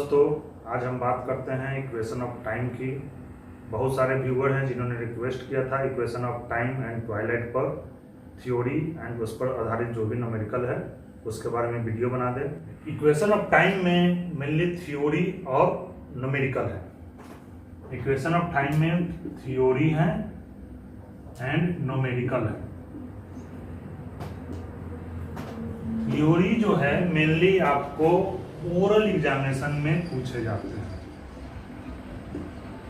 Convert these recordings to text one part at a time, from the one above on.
दोस्तों, आज हम बात करते हैं इक्वेशन ऑफ टाइम की। बहुत सारे व्यूअर हैं जिन्होंने रिक्वेस्ट किया था equation of time and Twilight पर थ्योरी एंड उस पर आधारित जो भी न्यूमेरिकल है उसके बारे में वीडियो बना दें। इक्वेशन ऑफ टाइम में मेनली थ्योरी और न्यूमेरिकल है। इक्वेशन ऑफ टाइम में थ्योरी है एंड न्यूमेरिकल है। थ्योरी जो है मेनली आपको ओरल एग्जामिनेशन में पूछे जाते हैं।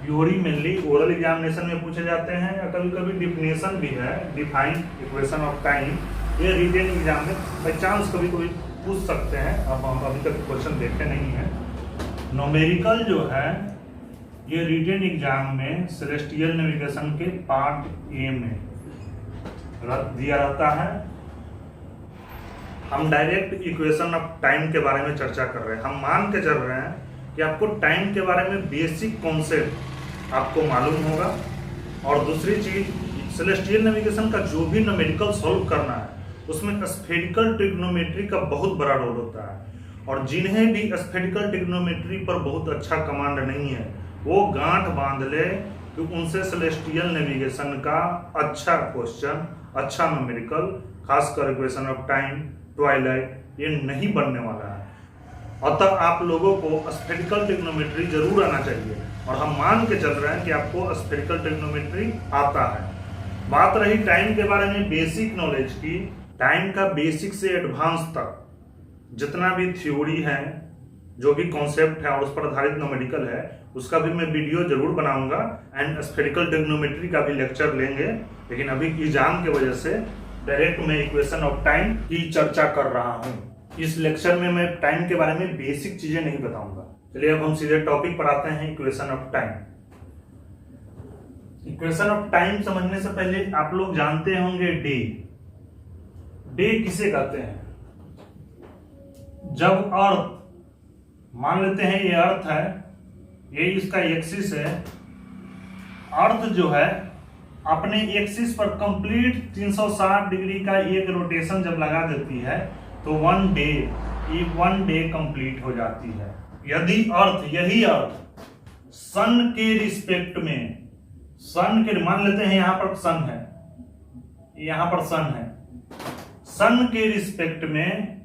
थ्योरी मेनली ओरल एग्जामिनेशन में पूछे जाते हैं या कभी कभी डिफिनेशन भी है, डिफाइन इक्वेशन ऑफ टाइम, ये रिटेन एग्जाम में बाई चांस कभी कभी पूछ सकते हैं। अब हम अभी तक क्वेश्चन देखे नहीं है। न्यूमेरिकल जो है ये रिटेन एग्जाम में सेलेस्टियल नेविगेशन के पार्ट ए में दिया रहता है। हम डायरेक्ट इक्वेशन ऑफ टाइम के बारे में चर्चा कर रहे हैं। हम मान के चल रहे हैं कि आपको टाइम के बारे में बेसिक कॉन्सेप्ट आपको मालूम होगा। और दूसरी चीज, सेलेस्टियल नेविगेशन का जो भी न्यूमेरिकल सॉल्व करना है उसमें स्फेरिकल ट्रिग्नोमेट्री का बहुत बड़ा रोल होता है। और जिन्हें भी स्फेरिकल ट्रिग्नोमेट्री पर बहुत अच्छा कमांड नहीं है वो गांठ बांध ले कि उनसे सेलेस्टियल नेविगेशन का अच्छा क्वेश्चन, अच्छा न्यूमेरिकल, खासकर इक्वेशन ऑफ टाइम, ट्वाइलाइट, ये नहीं बनने वाला है। अतः आप लोगों को स्फेरिकल ट्रिग्नोमेट्री जरूर आना चाहिए और हम मान के चल रहे हैं कि आपको स्फेरिकल ट्रिग्नोमेट्री आता है। बात रही टाइम के बारे में बेसिक नॉलेज की, टाइम का बेसिक से एडवांस तक जितना भी थ्योरी है, जो भी कॉन्सेप्ट है और उस पर आधारित न्यूमेरिकल है, उसका भी मैं वीडियो जरूर बनाऊंगा एंड स्फेरिकल ट्रिग्नोमेट्री का भी लेक्चर लेंगे। लेकिन अभी एग्जाम की वजह से डायरेक्ट मैं इक्वेशन ऑफ टाइम की चर्चा कर रहा हूं। इस लेक्चर में मैं टाइम के बारे में बेसिक चीजें नहीं बताऊंगा। चलिए अब हम सीधे टॉपिक पर आते हैं, equation of time. Equation of time समझने से पहले आप लोग जानते होंगे डे। डे किसे कहते हैं? जब अर्थ, मान लेते हैं ये अर्थ है, ये इसका एक्सिस है। अर्थ जो है अपने एक्सिस पर कंप्लीट 360 डिग्री का एक रोटेशन जब लगा देती है तो वन डे कंप्लीट हो जाती है। यदि अर्थ, यही अर्थ सन के रिस्पेक्ट में, सन के, मान लेते हैं यहां पर सन है, यहां पर सन है, सन के रिस्पेक्ट में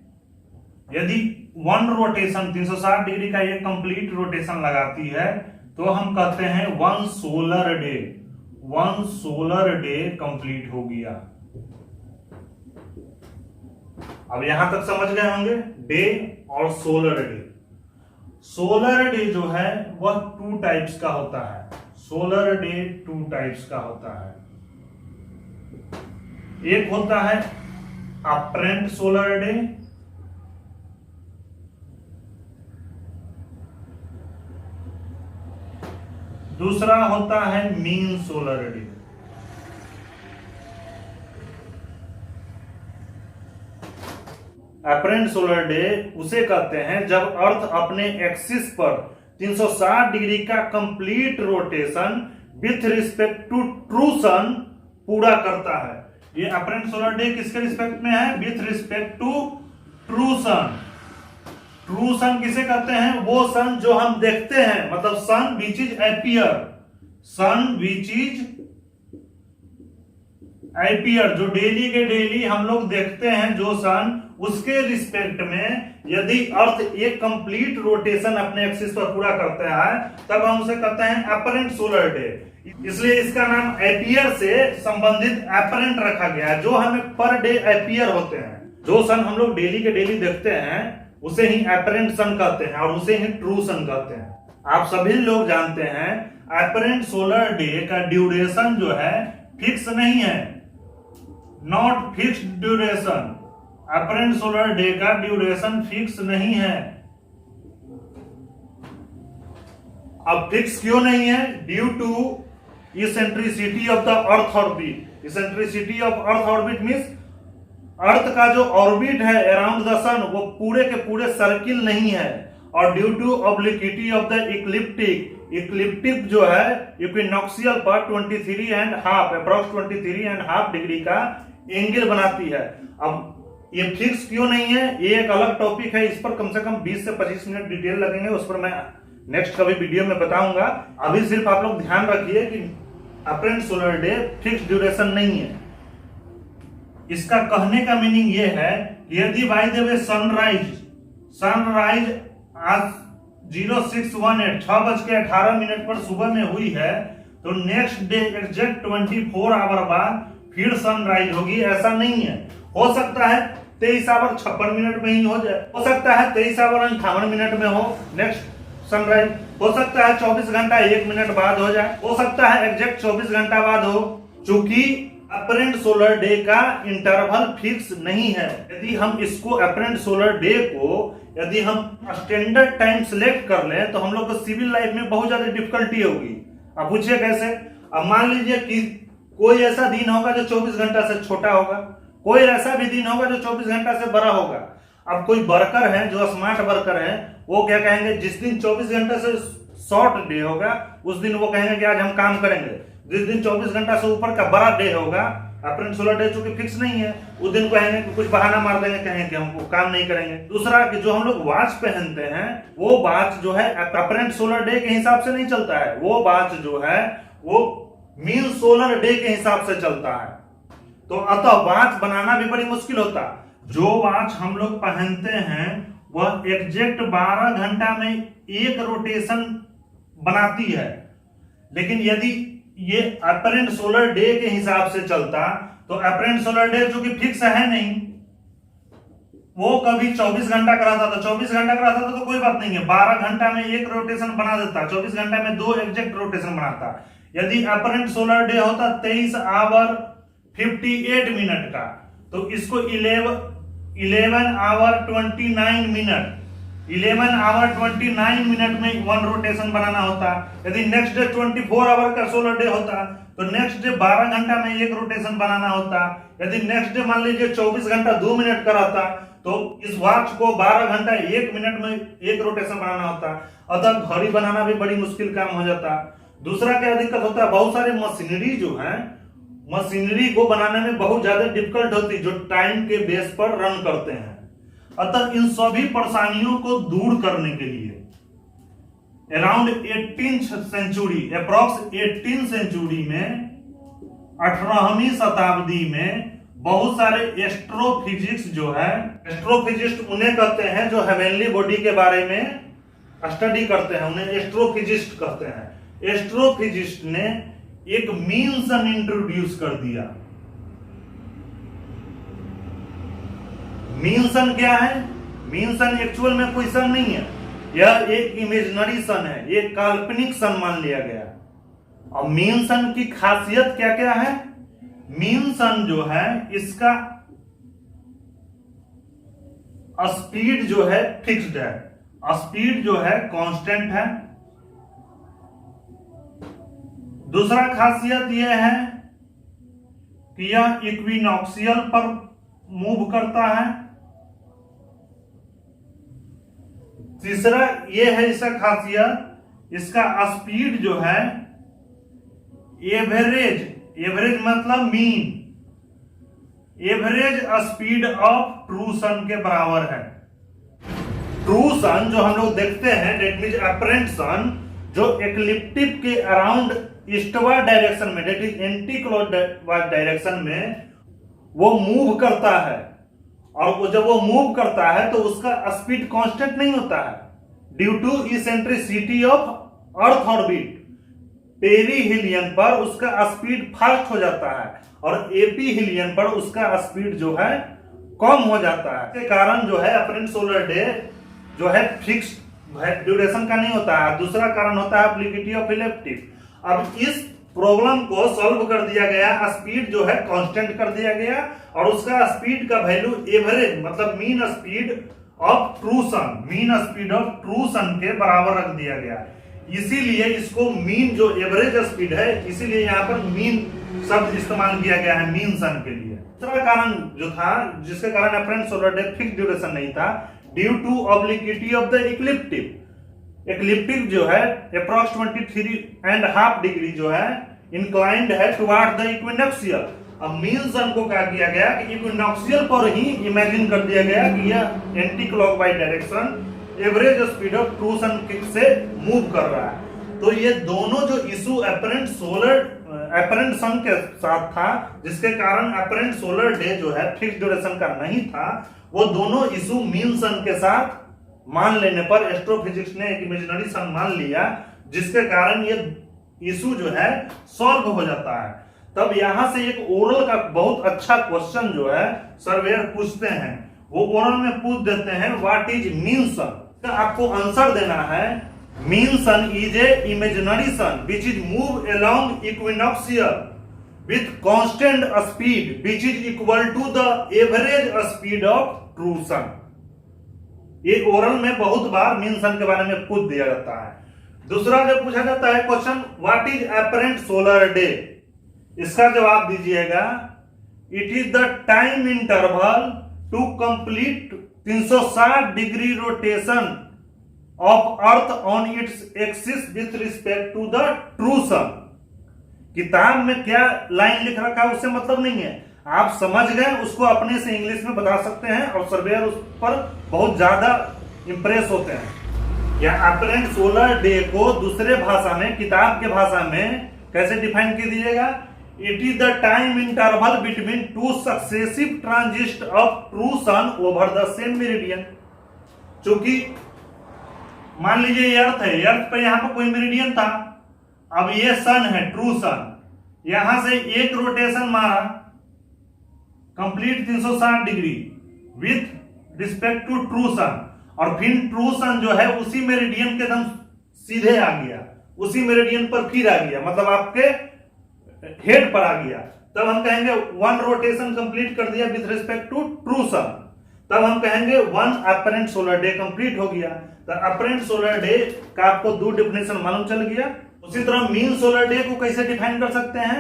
यदि वन रोटेशन 360 डिग्री का एक कंप्लीट रोटेशन लगाती है तो हम कहते हैं वन सोलर डे कंप्लीट हो गया। अब यहां तक समझ गए होंगे डे और सोलर डे। सोलर डे जो है वह 2 टाइप्स का होता है। सोलर डे 2 टाइप्स का होता है। एक होता है अपरेंट सोलर डे, दूसरा होता है mean solar day. Apparent solar day उसे कहते हैं जब अर्थ अपने एक्सिस पर 360 डिग्री का complete rotation with respect to true sun पूरा करता है। ये अपरेंट सोलर डे किसके रिस्पेक्ट में है? With respect to true sun. True sun किसे कहते हैं? वो सन जो हम देखते हैं, मतलब sun which is appear, sun which is appear, जो डेली के डेली हम लोग देखते हैं जो सन, उसके रिस्पेक्ट में यदि अर्थ एक कंप्लीट रोटेशन अपने एक्सिस पर पूरा करता है तब हम उसे कहते हैं अपरेंट सोलर डे। इसलिए इसका नाम अपीयर से संबंधित अपरेंट रखा गया है, जो हमें पर डे अपीयर होते हैं। जो सन हम लोग डेली के डेली देखते हैं उसे ही अपरेंट सन कहते हैं और उसे ही ट्रू सन कहते हैं। आप सभी लोग जानते हैं अपरेंट सोलर डे का ड्यूरेशन जो है फिक्स नहीं है, not fixed duration. Apparent solar day का ड्यूरेशन फिक्स नहीं है। अब फिक्स क्यों नहीं है? Due to eccentricity of the earth orbit. Eccentricity of earth orbit means earth का जो ऑर्बिट है अराउंड द सन वो पूरे के पूरे सर्किल नहीं है। और due to obliquity of the ecliptic जो है इक्विनॉक्सियल पर 23.5 अप्रॉक्स 23.5 डिग्री का एंगल बनाती है। अब ये फिक्स क्यों नहीं है, ये एक अलग टॉपिक है, इस पर कम से कम 20 से 25 मिनट डिटेल लगेंगे, उस पर मैं नेक्स्ट कभी वीडियो में बताऊंगा। अभी सिर्फ आप लोग ध्यान रखिए कि apparent solar day fix duration नहीं है। इसका कहने का मीनिंग ये है कि यदि बाय द वे सनराइज आज 0618 6:18 पर सुबह में हुई है, तो नेक्स्ट डे एग्जैक्ट 24 आवर बाद फिर सनराइज होगी, ऐसा नहीं है। हो सकता है 23:56 में ही हो जाए, हो सकता है 23:58 में हो नेक्स्ट सनराइज, हो सकता है 24 घंटा 1 मिनट बाद हो जाए, हो सकता है एग्जैक्ट 24 घंटा बाद हो। चूंकि अपरेंट सोलर डे का इंटरवल फिक्स नहीं है, यदि हम इसको अपरेंट सोलर डे को यदि हम स्टैंडर्ड टाइम सिलेक्ट कर लें तो हम लोग को सिविल लाइफ में बहुत ज्यादा डिफिकल्टी होगी। अब पूछिए कैसे। अब मान लीजिए कि कोई ऐसा दिन होगा जो 24 घंटा से छोटा होगा, कोई ऐसा भी दिन होगा जो 24 घंटा से बड़ा होगा। अब कोई वर्कर है जो स्मार्ट वर्कर है, वो क्या कहेंगे, जिस दिन 24 घंटे से शॉर्ट डे होगा उस दिन वो कहेंगे कि आज हम काम करेंगे। जिस दिन 24 घंटा से ऊपर का बड़ा डे होगा, अपरेंट सोलर डे चूंकि फिक्स नहीं है, उस दिन कहेंगे कि कुछ बहाना मार देंगे, कहेंगे कि हम काम नहीं करेंगे। दूसरा कि जो हम लोग वॉच पहनते हैं, वो वॉच जो है अपरेंट सोलर डे के हिसाब से नहीं चलता है, वो वॉच जो है वो मीन सोलर डे के हिसाब से चलता है। तो अतः वॉच बनाना भी बड़ी मुश्किल होता। जो वॉच हम लोग पहनते हैं वह एग्जैक्ट 12 घंटा में एक रोटेशन बनाती है, लेकिन यदि ये अपरेंट सोलर डे के हिसाब से चलता तो अपरेंट सोलर डे जो कि फिक्स है नहीं, वो कभी 24 घंटा कराता था, 24 घंटा कराता था तो कोई बात नहीं है, 12 घंटा में एक रोटेशन बना देता, 24 घंटा में 2 एग्जैक्ट रोटेशन बनाता। यदि अपरेंट सोलर डे होता 23:58 का, तो इसको 11:29 मिनट में 1 रोटेशन बनाना होता। यदि नेक्स्ट डे 24 आवर का सोलर डे होता तो नेक्स्ट डे 12 घंटा में 1 रोटेशन बनाना होता। यदि नेक्स्ट डे मान लीजिए 24 घंटा 2 मिनट का रहता तो इस वॉच को 12 घंटा 1 मिनट में 1 रोटेशन बनाना होता। अतः घड़ी बनाना भी बड़ी मुश्किल काम हो जाता। दूसरा क्या दिक्कत होता है, बहुत सारे मशीनरी जो है, मशीनरी को बनाने में बहुत ज्यादा डिफिकल्ट होती है जो टाइम के बेस पर रन करते हैं। अतः इन सभी परेशानियों को दूर करने के लिए around 18th century, approx 18th century में 18वीं शताब्दी में बहुत सारे एस्ट्रोफिजिक्स जो है, एस्ट्रोफिजिस्ट उन्हें कहते हैं जो हेवनली बॉडी के बारे में स्टडी करते हैं, उन्हें एस्ट्रोफिजिस्ट कहते हैं। एस्ट्रोफिजिस्ट ने एक मीन सन इंट्रोड्यूस कर दिया। मीन सन क्या है? मीन सन एक्चुअल में कोई सन नहीं है, यह एक इमेजिनरी सन है, एक काल्पनिक सन मान लिया गया। और मीन सन की खासियत क्या क्या है? मीन सन जो है इसका स्पीड जो है फिक्स्ड है, स्पीड जो है कांस्टेंट है। दूसरा खासियत यह है कि यह इक्विनॉक्सियल पर मूव करता है। तीसरा यह है इसका खासियत, इसका स्पीड जो है एवरेज, एवरेज मतलब mean, average speed of true sun के बराबर है। ट्रू सन जो हम लोग देखते हैं, डेट मीन्स अपरेंट सन, जो एक्लिप्टिक के अराउंड ईस्टवर्ड डायरेक्शन में, that is anticlockwise direction में वो मूव करता है। और जब वो मूव करता है तो उसका स्पीड कांस्टेंट नहीं होता है due to eccentricity of earth orbit. Perihelion पर उसका स्पीड फास्ट हो जाता है और एपीहिलियन पर उसका स्पीड जो है कम हो जाता है। इसके कारण जो है अपरेंट सोलर डे जो है फिक्स ड्यूरेशन का नहीं होता है। दूसरा कारण होता है एप्लीकेटिव ऑफ इलेप्टिव। अब इस प्रॉब्लम को सॉल्व कर दिया गया, स्पीड जो है कांस्टेंट कर दिया गया और उसका स्पीड का वैल्यू एवरेज मतलब mean speed of true sun, mean speed of true sun के बराबर रख दिया गया। इसीलिए इसको मीन जो एवरेज स्पीड है, इसीलिए यहाँ पर मीन शब्द इस्तेमाल किया गया है मीन सन के लिए। दूसरा कारण जो था जिसके कारण apparent solar day fix duration नहीं था, due to obliquity of the ecliptic. Ecliptic जो है अप्रॉक्स 23.5 डिग्री जो है इंक्लाइंड है टुवर्ड द इक्विनॉक्सियल, अब मीन सन को क्या किया गया कि इक्विनॉक्सियल पर ही इमेजिन कर दिया गया कि यह anticlockwise direction average speed of true sun से मूव कर रहा है। तो ये दोनों जो इशू अपरेंट सन के साथ था, जिसके कारण अपरेंट सोलर डे जो है फिक्स ड्यूरेशन का नहीं था, वो दोनों इशू मीन सन के साथ मान लेने पर एस्ट्रोफिजिक्स ने एक इमेजिनरी सन मान लिया, जिसके कारण ये इशू जो है सॉल्व हो जाता है। तब यहां से एक ओरल का बहुत अच्छा क्वेश्चन जो है सर्वेयर पूछते हैं, वो ओरल में पूछ देते हैं व्हाट इज मीन सन। तो आपको आंसर देना है mean sun is a imaginary sun which is move along equinoctial with constant speed which is equal to the average speed of true sun। ये ओरल में बहुत बार मीन सन के बारे में पूछ दिया जाता है। दूसरा जब पूछा जाता है question what is apparent solar day, इसका जवाब दीजिएगा it is the time interval to complete 360 degree rotation of earth on its axis with respect to the true sun. किताब में क्या लाइन लिख रखा है उससे मतलब नहीं है, आप समझ गए उसको अपने से इंग्लिश में बता सकते हैं और सर्वेयर उस पर बहुत ज्यादा इंप्रेस होते हैं। या अपरेंट सोलर डे को दूसरे भाषा में, किताब के भाषा में कैसे डिफाइन कर दीजिएगा, it is the time interval between two successive transit of true sun over the same meridian. चूंकि मान लीजिए ये अर्थ है, अर्थ पे यहां पर कोई मेरिडियन था, अब ये सन है ट्रू सन, यहां से एक रोटेशन मारा complete 360 degree with respect to true sun, और फिर ट्रू सन जो है उसी मेरिडियन के एकदम सीधे आ गया, उसी मेरिडियन पर फिर आ गया, मतलब आपके हेड पर आ गया, तब हम कहेंगे वन रोटेशन कंप्लीट कर दिया विथ रिस्पेक्ट टू ट्रू सन, तब हम कहेंगे one apparent solar day complete हो गया। तो अपरेंट सोलर डे का आपको दो डेफिनेशन मालूम चल गया। उसी तरह मीन सोलर डे को कैसे डिफाइन कर सकते हैं,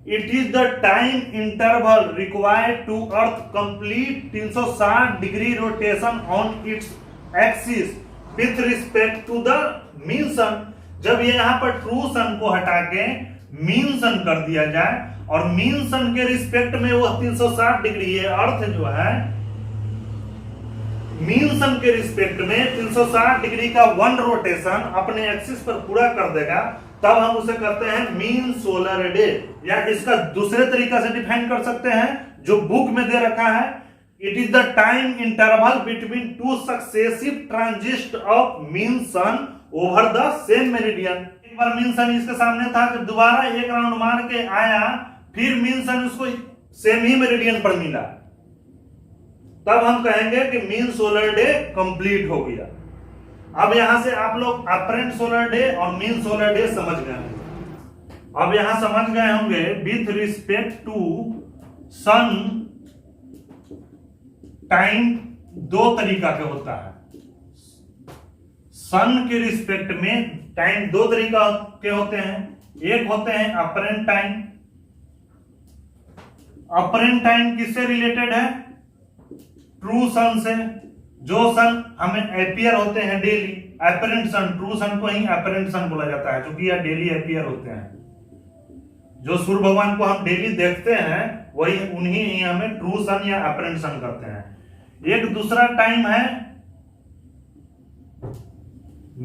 it is the time interval required to earth complete 360 degree rotation on its axis with respect to the mean sun. जब ये यहां पर ट्रू सन को हटा के मीन सन कर दिया जाए और मीन सन के रिस्पेक्ट में वो 360 डिग्री, ये अर्थ जो है मीन सन के रिस्पेक्ट में 360 डिग्री का वन रोटेशन अपने एक्सिस पर पूरा कर देगा, तब हम उसे कहते हैं मीन सोलर डे। या इसका दूसरे तरीका से डिफाइन कर सकते हैं जो बुक में दे रखा है, it is the time interval between two successive transit of mean sun over the same meridian. एक बार मीन सन इसके सामने था, जब दोबारा एक राउंड मार के आया, फिर मीन सन उसको सेम ही मेरिडियन पर मिला, तब हम कहेंगे कि मीन सोलर डे कंप्लीट हो गया। अब यहां से आप लोग अपरेंट सोलर डे और मीन सोलर डे समझ गए होंगे। अब यहां समझ गए होंगे with respect to sun time दो तरीका के होता है। सन के रिस्पेक्ट में टाइम दो तरीका के होते हैं, एक होते हैं अपरेंट टाइम। अपरेंट टाइम किससे रिलेटेड है, ट्रू सन से। जो सन हमें एपियर होते हैं डेली, अपरेंट सन, ट्रू सन को ही अपरेंट सन बोला जाता है क्योंकि यह डेली एपियर होते हैं। जो सूर्य भगवान को हम डेली देखते हैं वही उन्हीं ही हमें ट्रू सन या अपरेंट सन करते हैं। एक दूसरा टाइम है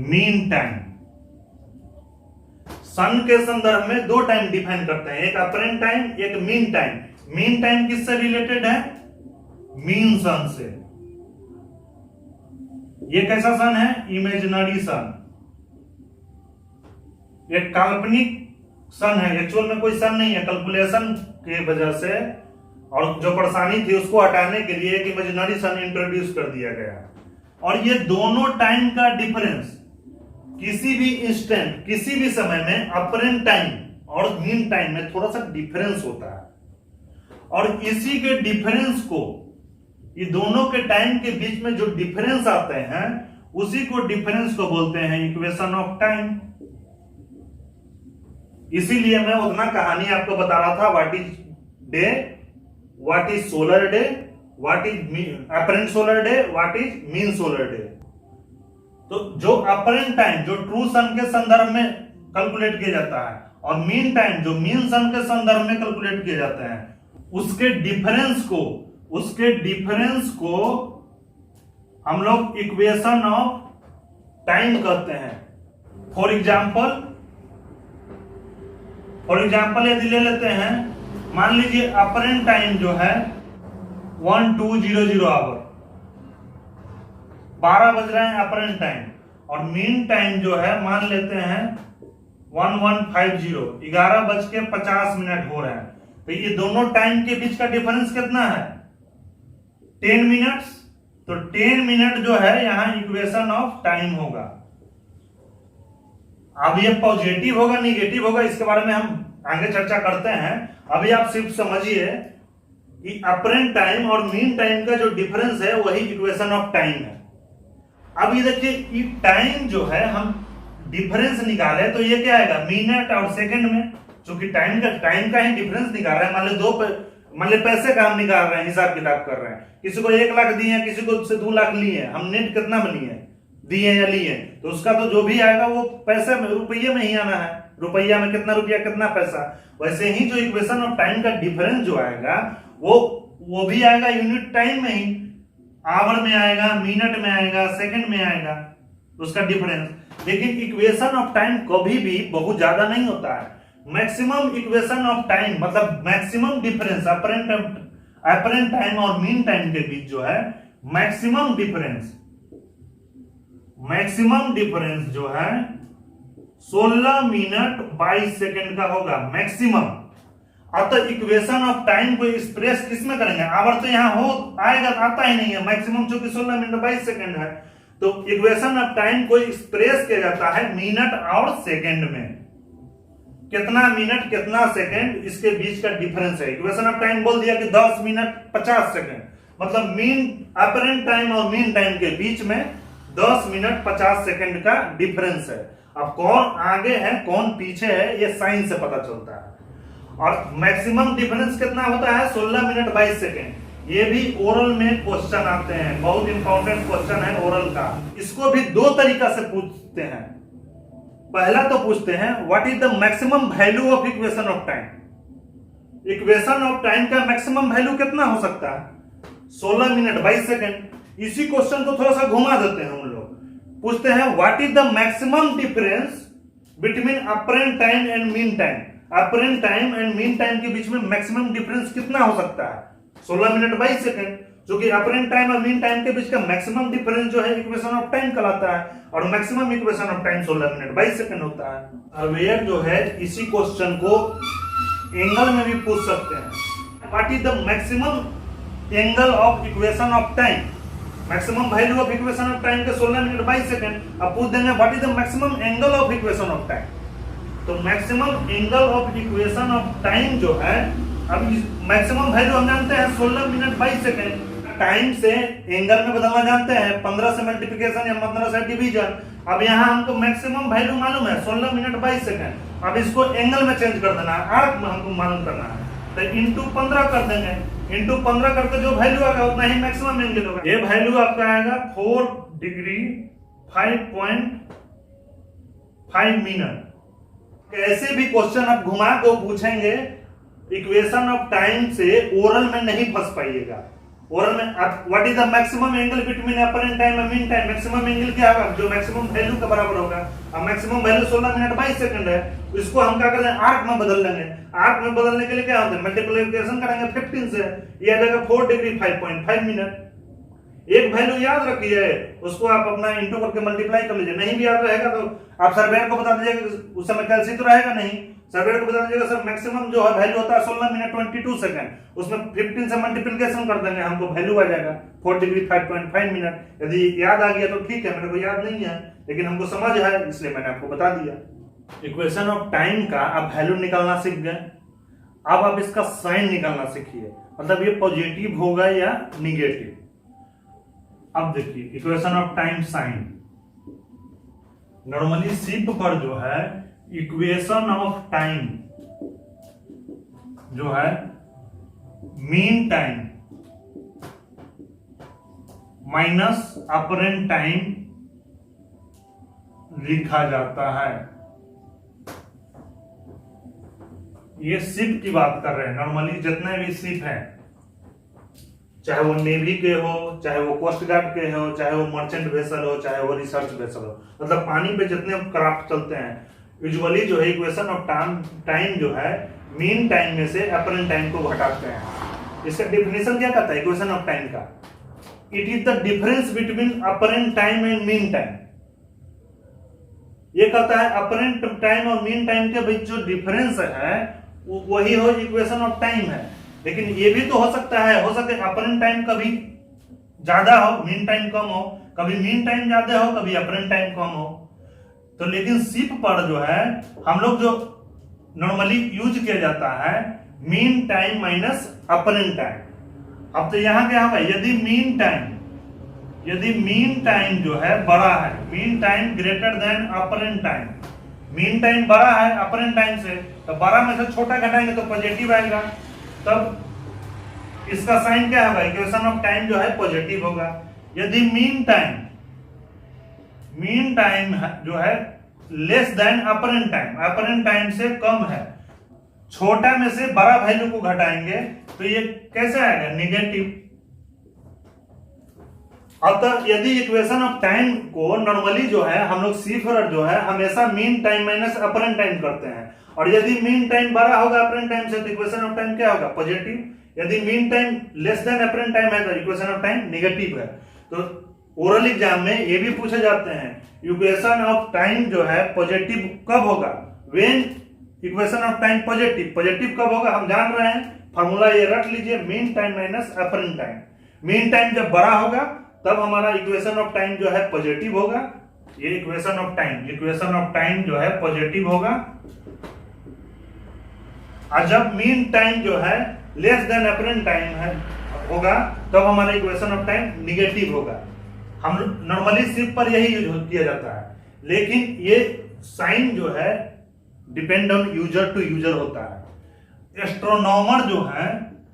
मीन टाइम। सन के संदर्भ में दो टाइम डिफाइन करते हैं, एक अपरेंट टाइम, एक मीन टाइम। मीन टाइम किससे रिलेटेड है, मीन सन से। ये कैसा सन है, इमेजिनरी सन, एक काल्पनिक सन है, एक्चुअल में कोई सन नहीं है, कैलकुलेशन की वजह से और जो परेशानी थी उसको हटाने के लिए एक इमेजिनरी सन इंट्रोड्यूस कर दिया गया। और ये दोनों टाइम का डिफरेंस किसी भी इंस्टेंट, किसी भी समय में अपरेंट टाइम और मीन टाइम में थोड़ा सा डिफरेंस होता है, और इसी के डिफरेंस को, ये दोनों के टाइम के बीच में जो डिफरेंस आते हैं उसी को डिफरेंस को बोलते हैं इक्वेशन ऑफ टाइम। इसीलिए मैं उतना कहानी आपको बता रहा था, what is day, what is solar day, what is apparent solar day, what is mean solar day. तो जो अपरेंट टाइम जो ट्रू सन के संदर्भ में कैलकुलेट किया जाता है और मीन टाइम जो मीन सन के संदर्भ में कैलकुलेट किए जाते हैं, उसके डिफरेंस को हम लोग इक्वेशन ऑफ टाइम कहते हैं। फॉर एग्जाम्पल यदि ले लेते हैं, मान लीजिए अपरेंट टाइम जो है 1200 आवर, 12 बज रहे हैं अपरेंट टाइम, और मीन टाइम जो है मान लेते हैं 1150, 11:50 हो रहे हैं। तो ये दोनों टाइम के बीच का डिफरेंस कितना है? 10 मिनट्स। तो 10 मिनट जो है यहां इक्वेशन ऑफ टाइम होगा। अब ये पॉजिटिव होगा निगेटिव होगा इसके बारे में हम आगे चर्चा करते हैं। अभी आप सिर्फ समझिए कि अपरेंट टाइम और मीन टाइम का जो डिफरेंस है वही इक्वेशन ऑफ टाइम है। अब ये देखिए टाइम जो है हम डिफरेंस निकाले तो ये क्या आएगा? मिनट और सेकंड में, क्योंकि टाइम का ही डिफरेंस निकाल रहे हैं। मान लो पैसे का हम निकाल रहे हैं, हिसाब किताब कर रहे हैं। किसी को 1 लाख दिए हैं, किसी को 2 लाख लिए हैं, हम नेट कितना में लिए, दिए या लिए, तो उसका तो जो भी आएगा वो पैसे में, रुपये में ही आना है। रुपया में कितना रुपया कितना पैसा। वैसे ही जो इक्वेशन ऑफ टाइम का डिफरेंस जो आएगा वो भी आएगा यूनिट टाइम में ही, आवर में आएगा, मिनट में आएगा, सेकंड में आएगा उसका डिफरेंस। लेकिन इक्वेशन ऑफ टाइम कभी भी बहुत ज्यादा नहीं होता है। मैक्सिमम इक्वेशन ऑफ टाइम मतलब मैक्सिमम डिफरेंस अपरेंट टाइम और मीन टाइम के बीच जो है मैक्सिमम डिफरेंस जो है 16 मिनट 22 सेकंड का होगा मैक्सिमम। अतः इक्वेशन ऑफ टाइम को एक्सप्रेस किसमें करेंगे? आवर तो यहां आता ही नहीं है, मैक्सिमम चूंकि 16 मिनट 22 सेकंड है। तो इक्वेशन ऑफ टाइम को एक्सप्रेस किया जाता है मिनट और सेकंड में। कितना मिनट कितना सेकंड इसके बीच का डिफरेंस है। इक्वेशन ऑफ टाइम बोल दिया कि 10 मिनट 50 सेकंड, मतलब मीन अपरेंट टाइम और मीन टाइम के बीच में 10 मिनट 50 सेकंड का डिफरेंस है। अब कौन आगे है कौन पीछे है ये साइन से पता चलता है। और मैक्सिमम डिफरेंस कितना होता है? 16 मिनट 22 सेकंड। ये भी ओरल में क्वेश्चन आते हैं, बहुत इंपॉर्टेंट क्वेश्चन है ओरल का। इसको भी 2 तरीका से पूछते हैं। पहला तो पूछते हैं what is the maximum value of equation of time. Equation of time का मैक्सिमम वैल्यू कितना हो सकता है? 16 मिनट 22 सेकंड। इसी क्वेश्चन को थोड़ा सा घुमा देते हैं हम लोग, पूछते हैं what is the maximum difference between apparent time and mean time. Apparent time and mean time के बीच में मैक्सिमम डिफरेंस कितना हो सकता है? 16 मिनट 22 सेकंड। जो कि अपरेंट टाइम और मीन टाइम के बीच का मैक्सिमम डिफरेंस जो है इक्वेशन ऑफ टाइम कहलाता है, और maximum equation of time 16 minute 22 second होता है। अब ये जो है इसी क्वेश्चन को एंगल में भी पूछ सकते हैं। What is the maximum angle of equation of time? Maximum value of equation of time के 16 मिनट 22 सेकंड। अब पूछ देंगे what is the maximum angle of equation of time. तो maximum angle of equation of time जो है, अब maximum value हम जानते हैं 16 मिनट 22 सेकंड। टाइम से एंगल में बदलना जानते हैं, 15 से मल्टीप्लिकेशन या 15 से डिवीजन। अब यहाँ हमको मैक्सिमम वैल्यू मालूम है 16 मिनट 22 सेकंड। अब इसको एंगल में चेंज कर देना है, आर्क में हमको मालूम करना है, तो इंटू 15 कर देंगे। इंटू 15 करके जो वैल्यू आएगा उतना ही मैक्सिमम एंगल होगा। ये वैल्यू आपका आएगा 4 डिग्री 5.5 मिनट। ऐसे भी क्वेश्चन आप घुमा को पूछेंगे इक्वेशन ऑफ टाइम से, ओरल में नहीं फंस पाइएगा। ओरल में what is the maximum angle between apparent time और मीन टाइम। मैक्सिमम एंगल क्या होगा? जो मैक्सिमम वैल्यू के बराबर होगा। अब मैक्सिमम वैल्यू 16 मिनट 22 सेकंड है, तो इसको हम क्या करेंगे? आर्क में बदल लेंगे। आर्क में बदलने के लिए क्या होता है? मल्टीप्लिकेशन करेंगे 15 से, ये आ जाएगा 4 डिग्री 5.5 मिनट। एक वैल्यू याद रखिए, उसको आप अपना इंटू करके मल्टीप्लाई कर लीजिए। नहीं भी याद रहेगा तो आप सर्वेयर को बता दीजिएगा, उस समय कैलसी तो रहेगा नहीं, सर्वेयर को बता दीजिएगा सर मैक्सिमम जो है वैल्यू होता है 16 मिनट 22 सेकंड, उसमें 15 से मल्टीप्लिकेशन कर देंगे, हमको वैल्यू आ जाएगा 4 डिग्री 5.5 मिनट। यदि याद आ गया तो ठीक है, मेरे को याद नहीं है लेकिन हमको समझ है इसलिए मैंने आपको बता दिया। इक्वेशन ऑफ टाइम का आप वैल्यू निकालना सीख गए। अब आप इसका साइन निकालना सीखिए, मतलब ये पॉजिटिव होगा या निगेटिव। अब देखिए equation of time sign, normally सिप पर जो है इक्वेशन ऑफ टाइम जो है mean time minus apparent time लिखा जाता है। ये शिप की बात कर रहे हैं। नॉर्मली जितने भी शिप हैं, चाहे वो नेवी के हो, चाहे वो कोस्ट गार्ड के हो, चाहे वो मर्चेंट वेसल हो, चाहे वो रिसर्च वेसल हो, मतलब पानी पे जितने क्राफ्ट चलते हैं, यूजुअली जो है इक्वेशन ऑफ टाइम जो है मीन टाइम में से अपरेंट टाइम को घटाते हैं। इसका डेफिनेशन क्या कहता है इक्वेशन ऑफ टाइम का? It is the difference between apparent time and mean time. ये कहता है अपरेंट टाइम और मीन टाइम के बीच जो डिफरेंस है वही हो इक्वेशन ऑफ टाइम है। लेकिन ये भी तो हो सकता है, हो सके अपरेंट टाइम कभी ज्यादा हो, मीन टाइम कम हो, कभी मीन टाइम ज्यादा हो, कभी अपरेंट टाइम कम हो। तो लेकिन शिप पर जो है हम लोग जो नॉर्मली यूज किया जाता है mean time minus apparent time. अब तो यहां क्या होगा, यदि मीन टाइम जो है बड़ा है, mean time greater than apparent time, mean time बड़ा है अपरेंट टाइम से, तो 12 में से छोटा घटाएंगे तो पॉजिटिव आएगा, तब इसका साइन क्या होगा, इक्वेशन ऑफ टाइम जो है पॉजिटिव होगा। यदि मीन टाइम जो है लेस देन अपरेंट टाइम से कम है, छोटा में से बड़ा वैल्यू को घटाएंगे तो ये कैसे आएगा, निगेटिव। अतः यदि इक्वेशन ऑफ टाइम को नॉर्मली जो है हम लोग सिफर जो है हमेशा mean time minus apparent time करते हैं, और यदि मीन टाइम बड़ा होगा अपरेंट टाइम से तो इक्वेशन ऑफ टाइम क्या होगा, पॉजिटिव। यदि mean time less than apparent time है तो इक्वेशन ऑफ टाइम निगेटिव है। तो ओरल एग्जाम में ये भी पूछे जाते हैं इक्वेशन ऑफ टाइम जो है पॉजिटिव कब होगा, when equation of time positive कब होगा, हम जान रहे हैं फॉर्मूला ये रख लीजिए, mean time minus apparent time. Mean time जब बड़ा होगा तब हमारा इक्वेशन ऑफ टाइम जो है पॉजिटिव होगा, ये इक्वेशन ऑफ टाइम जो है पॉजिटिव होगा। और जब मीन टाइम जो है लेस देन अपरेंट टाइम है होगा तब हमारा इक्वेशन ऑफ टाइम निगेटिव होगा। हम नॉर्मली सिर्फ पर यही यूज किया जाता है, लेकिन ये साइन जो है depend on user to user होता है। एस्ट्रोनॉमर जो है,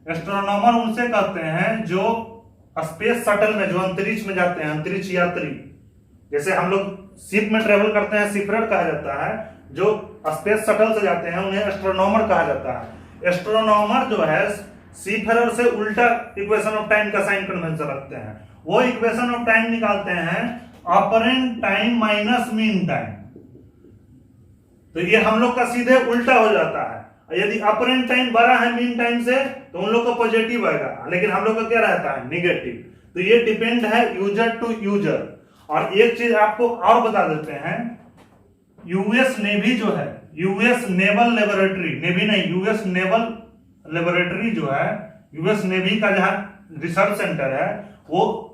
एस्ट्रोनॉमर उनसे कहते हैं जो स्पेस शटल में, जो अंतरिक्ष में जाते हैं, अंतरिक्ष यात्री, जैसे हम लोग शिप में ट्रेवल करते हैं सीफरर कहा जाता है, जो स्पेस शटल से जाते हैं उन्हें एस्ट्रोनॉमर कहा जाता है। एस्ट्रोनॉमर जो है सीफरर से उल्टा इक्वेशन ऑफ टाइम का साइन कन्वेंशन रखते हैं, वो इक्वेशन ऑफ टाइम निकालते हैं apparent time minus mean time. तो ये हम लोग का सीधे उल्टा हो जाता है, यदि अपरेंट टाइम बड़ा है मीन टाइम से तो उन लोग का पॉजिटिव आएगा, लेकिन हम लोग का क्या रहता है, निगेटिव। तो ये डिपेंड है यूजर टू यूजर। और एक चीज आपको और बता देते हैं, यूएस नेवी जो है, यूएस नेवल लेबोरेटरी, नेवी नहीं, यूएस नेवल लेबोरेटरी जो है, यूएस नेवी का जहां रिसर्च सेंटर है, वो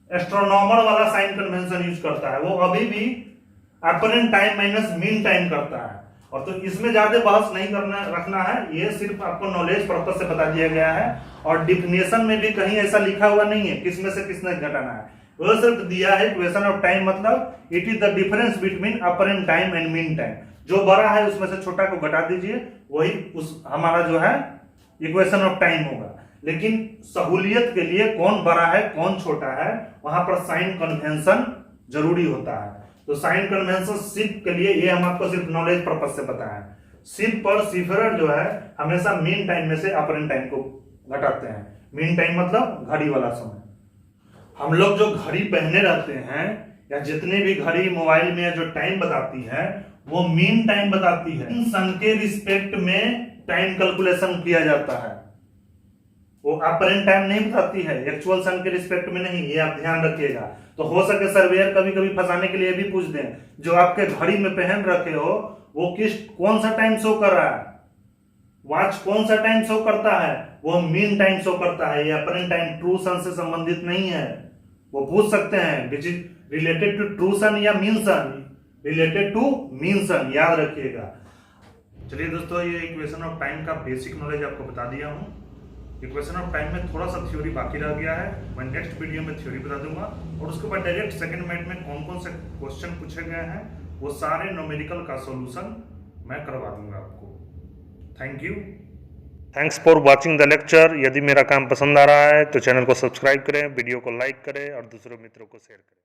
एस्ट्रोनॉमर वाला साइन कन्वेंशन यूज करता है, वो अभी भी apparent time minus mean time करता है। और तो इसमें ज्यादा बहस नहीं करना रखना है, ये सिर्फ आपको नॉलेज पर्पस से बता दिया गया है, और डिफिनेशन में भी कहीं ऐसा लिखा हुआ नहीं है किसमें से किसने घटाना है। वो सिर्फ दिया है इक्वेशन ऑफ टाइम मतलब it is the difference between apparent time and mean time. जो बड़ा है उसमें से छोटा को घटा दीजिए, वही उस हमारा जो है इक्वेशन ऑफ टाइम होगा। लेकिन सहूलियत के लिए कौन बड़ा है कौन छोटा है, वहां पर साइन कन्वेंशन जरूरी होता है। तो साइन कन्वेंशन शिप के लिए ये हम आपको सिर्फ नॉलेज पर्पस से बताया है। शिप पर सीफरर जो है हमेशा मीन टाइम में से अपरेंट टाइम को घटाते हैं। मीन टाइम मतलब घड़ी वाला समय। हम लोग जो घड़ी पहने रहते हैं या जितने भी घड़ी मोबाइल में जो टाइम बताती है वो मीन टाइम बताती है। सन के रिस्पेक्ट में टाइम कैलकुलेशन किया जाता है, वो अपरेंट टाइम नहीं बताती है, एक्चुअल सन के रिस्पेक्ट में नहीं, ये आप ध्यान रखिएगा। तो हो सके सर्वेयर कभी कभी फंसाने के लिए भी पूछ दें, जो आपके घड़ी में पहन रखे हो वो कौन सा टाइम शो कर रहा है, वॉच कौन सा टाइम शो करता है, वो मीन टाइम शो करता है, ये अपरेंट टाइम ट्रू सन से संबंधित नहीं है। वो पूछ सकते हैं which is related to true sun या mean sun, related to mean sun, याद रखिएगा। चलिए दोस्तों, ये इक्वेशन ऑफ टाइम का बेसिक नॉलेज आपको बता दिया हूँ। इक्वेशन ऑफ टाइम में थोड़ा सा थ्योरी बाकी रह गया है, मैं नेक्स्ट वीडियो में थ्योरी बता दूंगा, और उसके बाद डायरेक्ट सेकंड मिनट में कौन कौन से क्वेश्चन पूछे गए हैं वो सारे न्यूमेरिकल का सॉल्यूशन मैं करवा दूंगा आपको। Thank you, thanks for watching the lecture. यदि मेरा काम पसंद आ रहा है तो चैनल को सब्सक्राइब करें, वीडियो को लाइक करें और दूसरे मित्रों को शेयर करें।